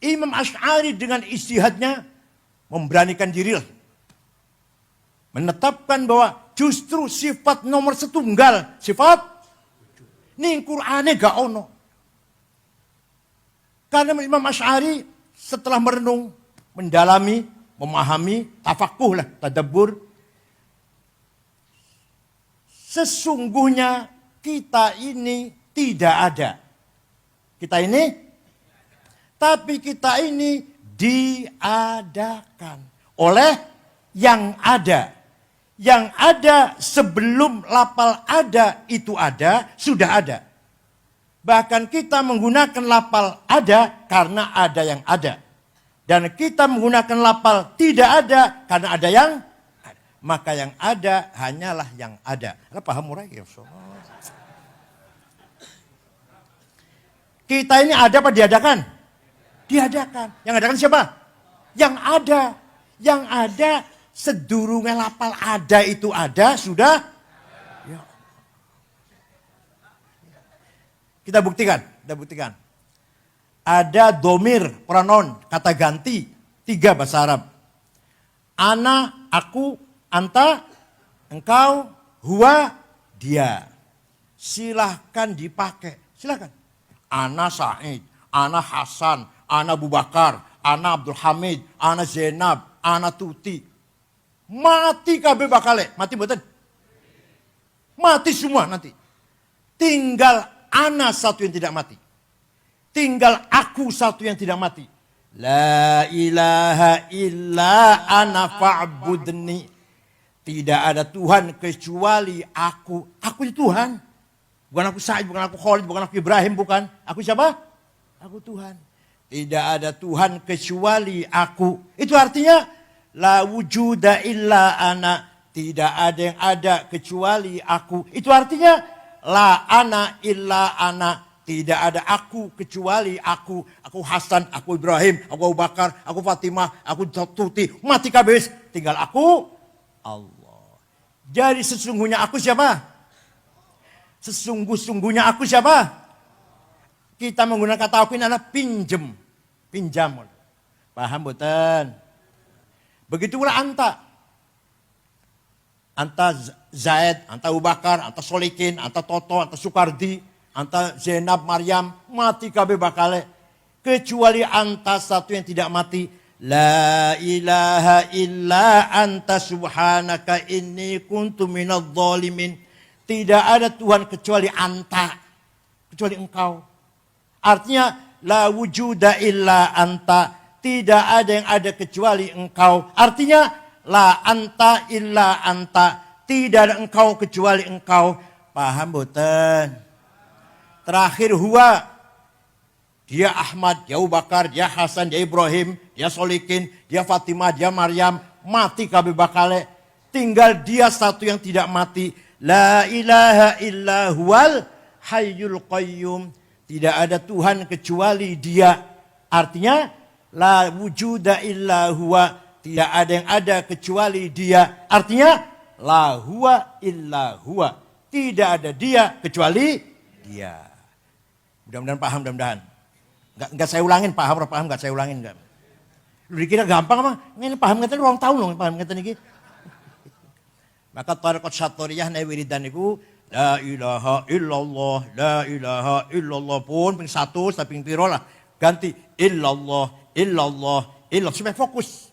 Imam Asy'ari dengan ijtihadnya memberanikan diri, menetapkan bahwa justru sifat nomor setunggal, sifat ning Qur'ane gak ono. Karena Imam Asy'ari setelah merenung, mendalami, memahami, tafakuh lah, tadabbur, sesungguhnya kita ini tidak ada. Tapi kita ini diadakan oleh yang ada. Yang ada sebelum lafal ada itu ada, sudah ada. Bahkan kita menggunakan lafal ada karena ada yang ada. Dan kita menggunakan lafal tidak ada karena ada yang ada. Maka yang ada hanyalah yang ada. Anda paham murai ya? Kita ini ada apa diadakan? Diadakan. Yang adakan siapa? Yang ada. Yang ada sedurunge lafal ada itu ada, sudah. Ya. Kita buktikan. Ada domir, pronoun, kata ganti, 3 bahasa Arab. Ana, aku, anta, engkau, huwa, dia. Silahkan dipakai, silahkan. Ana Said, ana Hasan, ana Abu Bakar, ana Abdul Hamid, ana Zainab, ana Tuti. Mati kabeh bakale, mati mboten? Mati semua nanti. Tinggal ana satu yang tidak mati. Tinggal aku satu yang tidak mati. La ilaha illa ana fa'budni. Tidak ada Tuhan kecuali aku. Aku itu Tuhan. Bukan aku Said, bukan aku Khalid, bukan aku Ibrahim, bukan. Aku siapa? Aku Tuhan. Tidak ada Tuhan kecuali aku. Itu artinya la wujuda illa ana. Tidak ada yang ada kecuali aku. Itu artinya la ana illa ana. Tidak ada aku kecuali aku. Aku Hasan, aku Ibrahim, aku Abu Bakar, aku Fatimah, aku Tuti. Mati kabeh. Tinggal aku Allah. Jadi sesungguhnya aku siapa? Sesungguh-sungguhnya aku siapa? Kita menggunakan kata aku ini adalah pinjam. Pinjam. Paham betul? Begitu pula anta. Anta Zaid, anta Abu Bakar, anta Solikin, anta Toto, anta Sukardi, anta Zainab, Maryam. Mati kabeh bakale. Kecuali anta satu yang tidak mati. La ilaha illa anta subhanaka inni kuntu minadh dhalimin. Tidak ada Tuhan kecuali anta. Kecuali engkau. Artinya, la wujuda illa anta. Tidak ada yang ada kecuali engkau. Artinya, la anta illa anta. Tidak ada engkau kecuali engkau. Paham boten? Terakhir huwa. Dia Ahmad, dia Abu Bakar, dia Hasan, dia Ibrahim, dia Solikin, dia Fatimah, dia Maryam. Mati kabeh bakale. Tinggal dia satu yang tidak mati. La ilaha illa huwal hayyul qayyum. Tidak ada Tuhan kecuali dia. Artinya, la wujuda illa huwa. Tidak ada yang ada kecuali dia. Artinya, la huwa illa huwa. Tidak ada dia kecuali dia. Mudah-mudahan paham, mudah-mudahan. Enggak saya ulangin, paham enggak saya ulangin enggak. Lu dikira gampang apa? Ini paham ngeten orang tahu loh, paham ngeten iki. Maka tariqat Syatoriyah na wiridan niku la ilaha illallah, la ilaha illallah pun ping 1 tapi ping piro lah. Ganti illallah, illallah, illallah supaya fokus.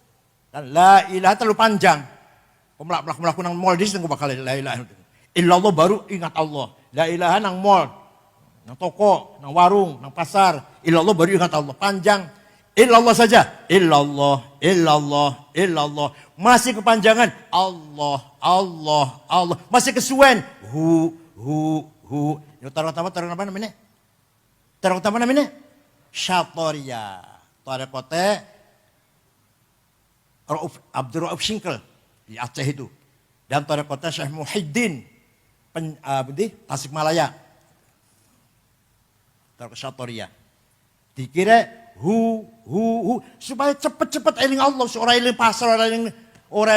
Dan la ilaha terlalu panjang. Melaku nang mall dis nang bakal la ilaha. Illallah baru ingat Allah. La ilaha nang mall, nang toko, nang warung, nang pasar. Illallah baru ingat Allah. Panjang. Illallah saja. Illallah, illallah, illallah. Masih kepanjangan. Allah, Allah, Allah. Masih kesuwen. Hu. Taruh apa namanya? Taruh apa namanya? Syatoriyah. Tarekote Abdul Rauf Singkel di Aceh itu. Dan tarekote Syekh Muhyiddin Tasikmalaya. Tarekote Syatoriyah. Dikira hu supaya cepet-cepet eling Allah, orang eling pasar, orang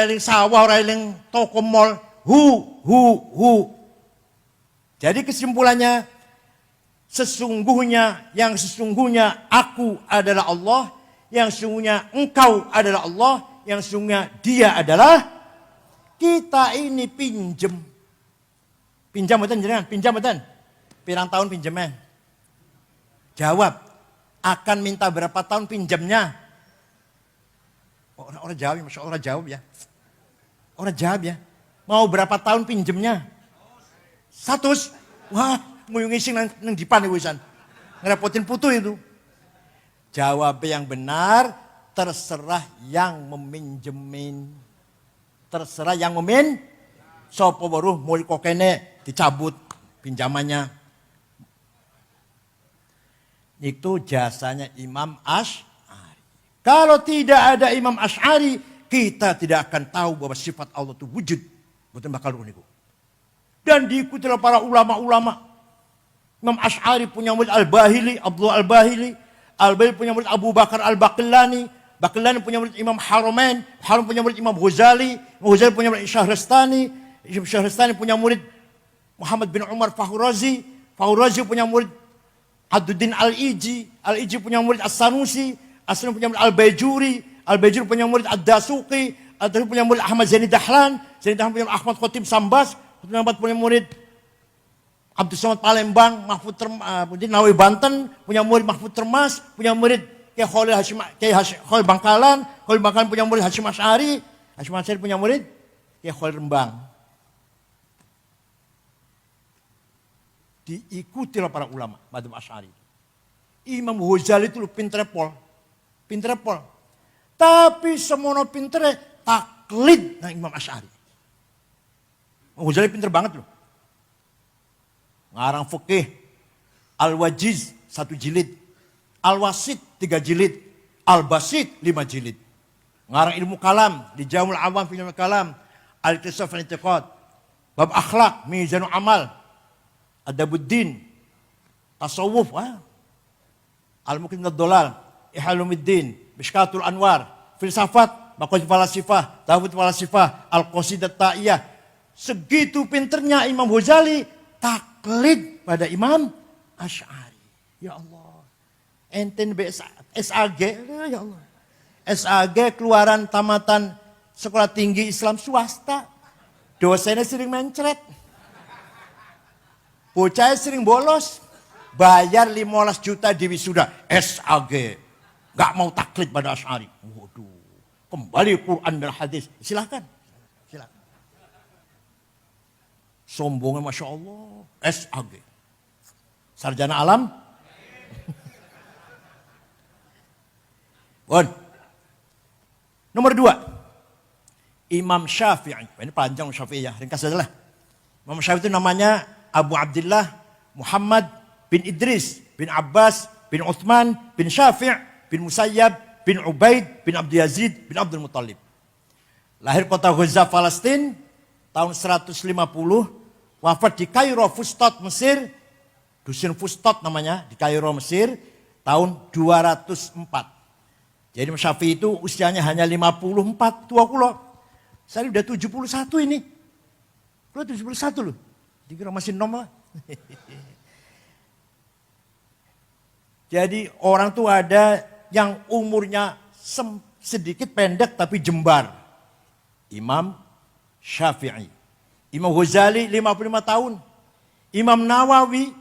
eling sawah, orang eling toko mall. Hu. Jadi kesimpulannya, yang sesungguhnya aku adalah Allah, yang sungguhnya engkau adalah Allah, yang sungguhnya dia adalah kita ini pinjem. Pinjam betul jenengan, pinjam betul. Pirang tahun pinjemnya? Jawab, akan minta berapa tahun pinjamnya? Orang jawab, Masya Allah jawab ya. Orang jawab ya. Mau berapa tahun pinjemnya? 100. Wah, mau ngisi nang dipan nih wisan. Ngerepotin putu itu. Jawab yang benar, terserah yang meminjemin. Terserah yang memin. Sopo baru mau kokene dicabut pinjamannya. Itu jasanya Imam Asy'ari. Kalau tidak ada Imam Asy'ari, kita tidak akan tahu bahwa sifat Allah itu wujud. Betul bakal niku. Dan diikuti oleh para ulama-ulama. Imam Asy'ari punya murid Al-Bahili, Abdullah Al-Bahili. Al-Bahili punya murid Abu Bakar Al-Baqillani. Baqillani punya murid Imam Haramain. Haram punya murid Imam Ghazali. Ghazali punya murid Syahrastani. Syahrastani punya murid Muhammad bin Umar Fahurazi. Fahurazi punya murid Abduddin Al-Iji. Al-Iji punya murid As-Sanusi. As-Sanusi punya murid Al-Bajuri. Al-Bajuri punya murid Ad-Dasuqi. Ad-Dasuqi punya murid Ahmad Zaini Dahlan. Zaini Dahlan punya Ahmad Khotib Sambas. Khotib punya murid Abdul Somad Palembang. Mahfud Nawawi Banten. Punya murid Mahfud Termas. Punya murid Kiai Khalil Bangkalan. Khalil Bangkalan punya murid Hasyim Asy'ari. Hasyim Asy'ari punya murid Kiai Khalil Rembang. Diikuti oleh para ulama madzhab Asy'ari. Imam Ghazali itu pintere pol. Pintere pol. Tapi semono pintere taklid nang Imam Asy'ari. Imam Ghazali pinter banget loh. Ngarang fikih Al-Wajiz 1 jilid. Al-Wasit 3 jilid. Al-Basit 5 jilid. Ngarang ilmu kalam di Jamul Awam fi ilmu kalam. Al-Iqtisad fi I'tiqad. Bab akhlak, Mizanul Amal. Adabuddin, tasawuf, Al-Muqim Ad-Dolal, Ihalumuddin, Mishkatul Anwar, filsafat, Maqasid Falasifah, Tawhid Falasifah, Al-Qasidah Ta'iyah. Segitu pinternya Imam Ghazali taklid pada Imam Asy'ari. Ya Allah. Enten SAG, ya Allah. SAG keluaran tamatan sekolah tinggi Islam swasta. Dosennya sering mencret. Bocah sering bolos, bayar 15 juta di wisuda, SAG. Gak mau taklid pada Asy'ari. Waduh, kembali Quran dan hadis. Silakan. Silakan. Sombongnya Masya Allah, SAG. Sarjana alam. Bon. Nomor 2. Imam Syafi'i. Ini panjang Syafi'i ya, ringkas saja lah. Imam Syafi'i itu namanya Abu Abdullah Muhammad bin Idris bin Abbas bin Uthman bin Syafi' bin Musayyab bin Ubaid bin Abdul Yazid bin Abdul Muttalib. Lahir kota Gaza, Palestina tahun 150. Wafat di Kairo, Fustat, Mesir. Dusun Fustat namanya, di Kairo, Mesir. Tahun 204. Jadi Syafi'i itu usianya hanya 54, tua kulo. Saya udah 71 ini. Kulo 71 loh. Dikira masih nomor. Jadi orang tuh ada yang umurnya sedikit pendek tapi jembar. Imam Syafi'i. Imam Ghazali 55 tahun. Imam Nawawi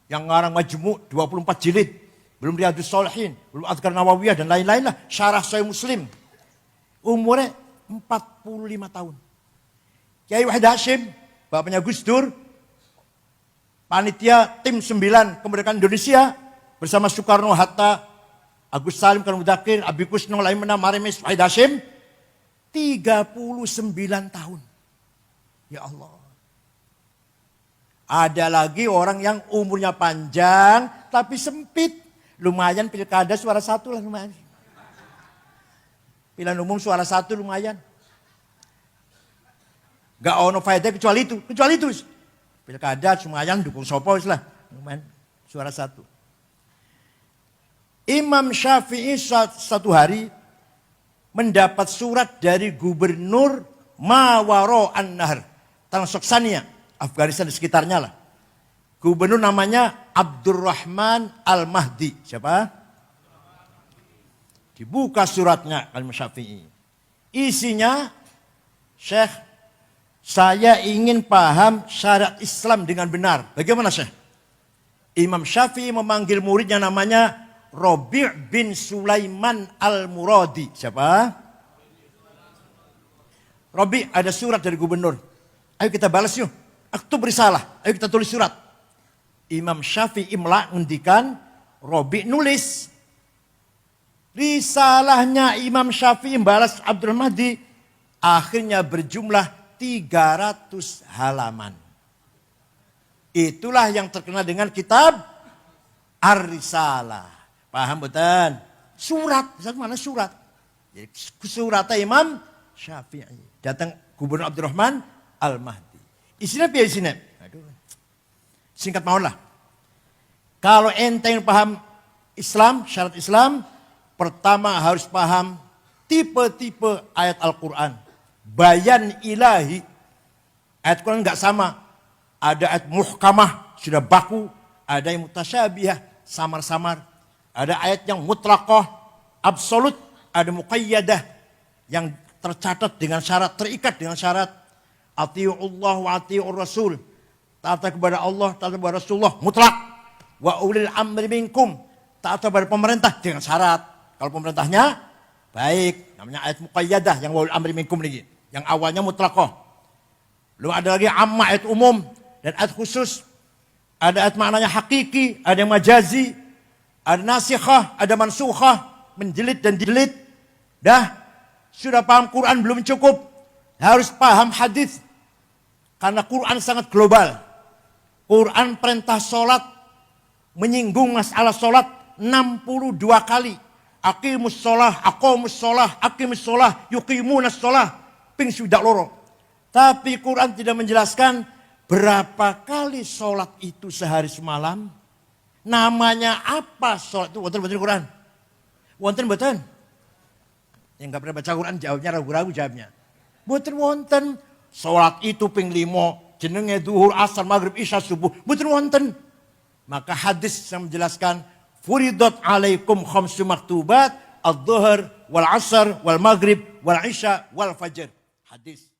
yang ngarang Majmu' 24 jilid. Belum Riyadhus Shalihin, belum Adhkar Nawawiyah dan lain-lain lah. Syarah Sahih Muslim. Umurnya 45 tahun. Kiai Wahid Hashim, bapaknya Gus Dur, panitia tim 9 kemerdekaan Indonesia bersama Soekarno, Hatta, Agus Salim, Karno Mudakir, Abi Kusno, Laimena, Marimis, Wahid Hashim, 39 tahun. Ya Allah. Ada lagi orang yang umurnya panjang tapi sempit. Lumayan pilkada suara 1 lah lumayan. Pilihan umum suara 1 lumayan. Gak ono faedah kecuali itu. Kecuali itu. Pilkada lumayan dukung sopo lah. Lumayan suara 1. Imam Syafi'i satu hari mendapat surat dari gubernur Mawaro An-Nahr. Transoksania, Afghanistan di sekitarnya lah. Gubernur namanya Abdurrahman Al-Mahdi. Siapa? Dibuka suratnya Imam Syafi'i. Isinya, Syekh, saya ingin paham syariat Islam dengan benar. Bagaimana Syekh? Imam Syafi'i memanggil muridnya namanya Rabi' bin Sulaiman Al-Muradi. Siapa? Rabi' ada surat dari gubernur. Ayo kita balas yuk. Aktub risalah. Ayo kita tulis surat. Imam Syafi'i ngendikan, Rabi' nulis. Risalahnya Imam Syafi'i balas Abdul Mahdi akhirnya berjumlah 300 halaman. Itulah yang terkenal dengan kitab Ar-Risalah. Paham betul? Surat, mana surat? Suratnya Imam Syafi'i. Datang Gubernur Abdurrahman Al-Mahdi. Isinya apa isinya? Singkat maulah. Kalau ente yang paham Islam, syarat Islam, pertama harus paham tipe-tipe ayat Al-Quran. Bayan ilahi. Ayat Quran enggak sama. Ada ayat muhkamah, sudah baku. Ada yang mutasyabihah, samar-samar. Ada ayat yang mutlaqah, absolut. Ada muqayyadah, yang tercatat dengan syarat, terikat dengan syarat. Ati'ullah wa ati'ur rasul. Taat kepada Allah, taat kepada Rasulullah, mutlak. Wa ulil amri minkum. Taat kepada pemerintah dengan syarat. Kalau pemerintahnya baik, namanya ayat muqayyadah yang wa ulil amri minkum lagi. Yang awalnya mutlaqah. Belum ada lagi amma, ayat umum dan ayat khusus. Ada ayat maknanya hakiki, ada yang majazi, ada nasikhah, ada mansukhah, menjelit dan dijelit. Dah. Sudah paham Quran belum cukup. Harus paham hadis. Karena Quran sangat global. Quran perintah sholat. Menyinggung masalah sholat 62 kali. Aqimus sholah, aqomus sholah, aqimus sholah, yuqimunas sholah. Ping sudah loro. Tapi Quran tidak menjelaskan berapa kali sholat itu sehari semalam. Namanya apa sholat itu? Wonten Quran. Wonten betul. Yang gak pernah baca Quran jawabnya ragu-ragu jawabnya. Mboten wonten. Salat itu ping 5, jenenge zuhur, asar, maghrib, isya, subuh. Mboten wonten. Maka hadis yang menjelaskan furidat alaikum khamsu maktubat, adz-dhuhr wal asar wal maghrib wal isya wal fajr. Hadis.